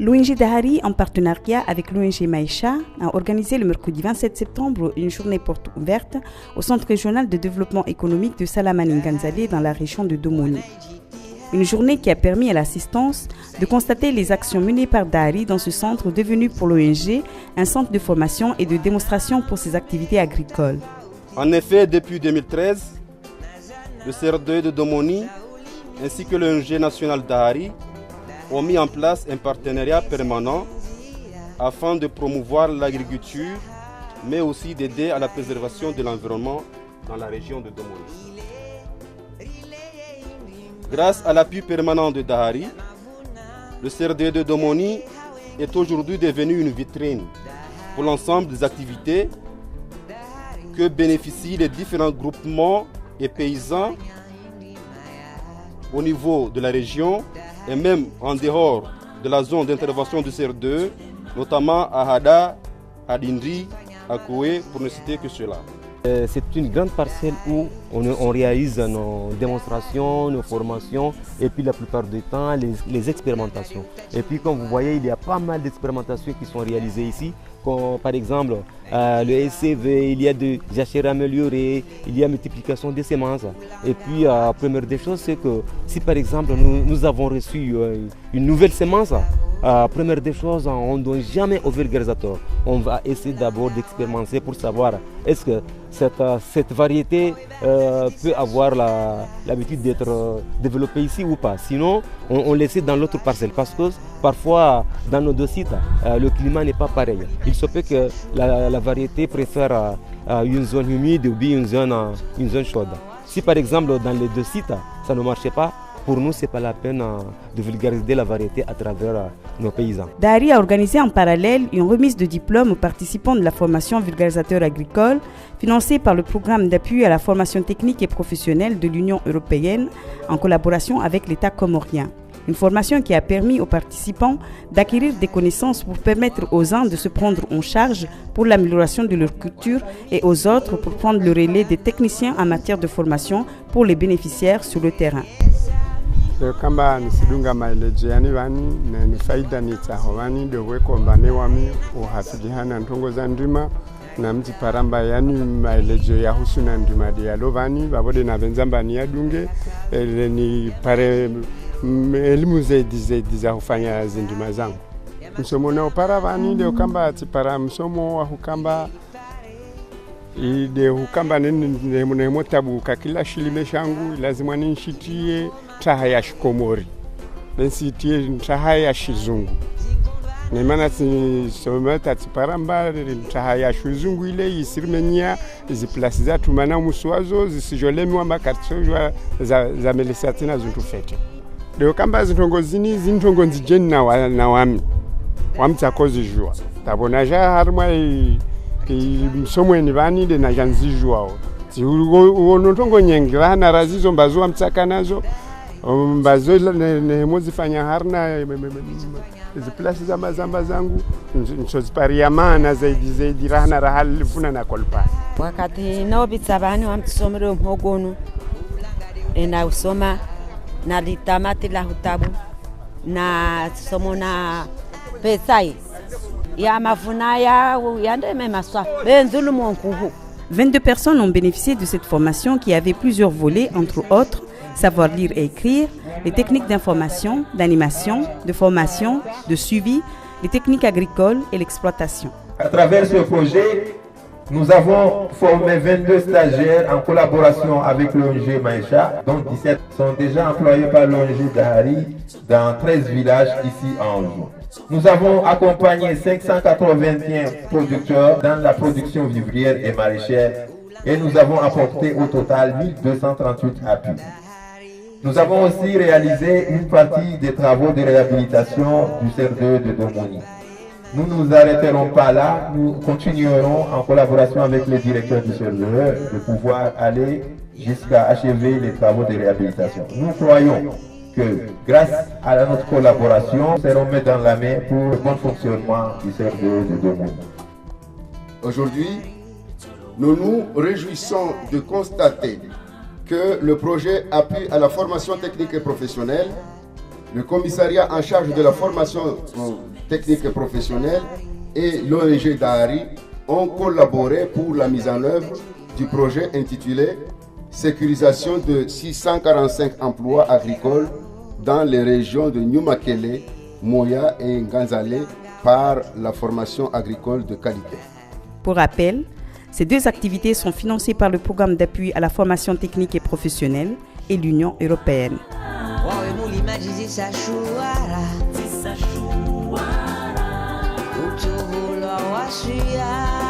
L'ONG Dahari, en partenariat avec l'ONG Maïcha, a organisé le mercredi 27 septembre une journée porte ouverte au Centre régional de développement économique de Salamane-Nganzale dans la région de Domoni. Une journée qui a permis à l'assistance de constater les actions menées par Dahari dans ce centre devenu pour l'ONG un centre de formation et de démonstration pour ses activités agricoles. En effet, depuis 2013, le CRD de Domoni ainsi que l'ONG nationale Dahari ont mis en place un partenariat permanent afin de promouvoir l'agriculture, mais aussi d'aider à la préservation de l'environnement dans la région de Domoni. Grâce à l'appui permanent de Dahari, le CRD de Domoni est aujourd'hui devenu une vitrine pour l'ensemble des activités que bénéficient les différents groupements et paysans au niveau de la région et même en dehors de la zone d'intervention du CR2, notamment à Hada, à Dindri, à Koué, pour ne citer que cela. C'est une grande parcelle où on réalise nos démonstrations, nos formations et puis la plupart du temps les expérimentations. Et puis comme vous voyez, il y a pas mal d'expérimentations qui sont réalisées ici. Comme, par exemple, le SCV, il y a des jachères améliorées, il y a multiplication des semences. Et puis, la première des choses, c'est que si par exemple nous avons reçu une nouvelle semence, première des choses, on ne doit jamais au vulgarisateur. On va essayer d'abord d'expérimenter pour savoir est-ce que cette variété peut avoir l'habitude d'être développée ici ou pas. Sinon, on laisse dans l'autre parcelle parce que parfois, dans nos deux sites, le climat n'est pas pareil. Il se peut que la variété préfère une zone humide ou bien une zone chaude. Si par exemple, dans les deux sites, ça ne marchait pas, pour nous, ce n'est pas la peine de vulgariser la variété à travers nos paysans. Dahari a organisé en parallèle une remise de diplôme aux participants de la formation vulgarisateur agricole financée par le programme d'appui à la formation technique et professionnelle de l'Union européenne en collaboration avec l'État comorien. Une formation qui a permis aux participants d'acquérir des connaissances pour permettre aux uns de se prendre en charge pour l'amélioration de leur culture et aux autres pour prendre le relais des techniciens en matière de formation pour les bénéficiaires sur le terrain. Kamba nisidunga maelezo yani vani na ni faida ni taho vani dewe kombane wami uhafidihana ntongo za ndima na mti paramba yani maelezo ya husu na ndima dialo vani babode na benzamba ya dunge ni pare elimu zaidi za hufanya zindima zangu msomo na opara vani leo kamba atipara msomo wa hukamba ide hukamba nene motabu kakila shilime shangu lazima nishitie traha ya shikomori nsitie traha ya shizungu nemana someta tiparamba traha ya shizungu ile isirimenya ziplasi za tumana muswazo zisijolemiwa makartso za melisatina zintufete leo kamba zintongo nzijeni na wami wamtakozi jua tabona ja harma msomo ni vani de na janzijwao ti unotongo nyengra na razizo mbazo mtsaka nazo mbazo ne mozifanya harna ziplasi za mazamba zangu nsoziparia maana zaidi rahana rahali funa na kolpa wakati nao bitsabani wamtsomero mhogonu na usoma na litamati la hutabu na somo na pesai ya mavunaya yandeme maswa benzulu monkuhu. 22 personnes ont bénéficié de cette formation qui avait plusieurs volets, entre autres, savoir lire et écrire, les techniques d'information, d'animation, de formation, de suivi, les techniques agricoles et l'exploitation. À travers ce projet, nous avons formé 22 stagiaires en collaboration avec l'ONG Maïcha, dont 17 sont déjà employés par l'ONG Dahari dans 13 villages ici en Anjou. Nous avons accompagné 581 producteurs dans la production vivrière et maraîchère et nous avons apporté au total 1238 appuis. Nous avons aussi réalisé une partie des travaux de réhabilitation du CR2 de Domoni. Nous ne nous arrêterons pas là, nous continuerons en collaboration avec les directeurs du CR2 de pouvoir aller jusqu'à achever les travaux de réhabilitation. Nous croyons que grâce à notre collaboration, nous serons mis dans la main pour le bon fonctionnement du CR2 de Domoni. Aujourd'hui, nous nous réjouissons de constater que le projet appui à la formation technique et professionnelle le commissariat en charge de la formation technique et professionnelle et l'ONG Dahari ont collaboré pour la mise en œuvre du projet intitulé Sécurisation de 645 emplois agricoles dans les régions de Nyumakele, Moya et Nganzale par la formation agricole de qualité. Pour rappel, ces deux activités sont financées par le programme d'appui à la formation technique et professionnelle et l'Union européenne. Utuhulwa wa shia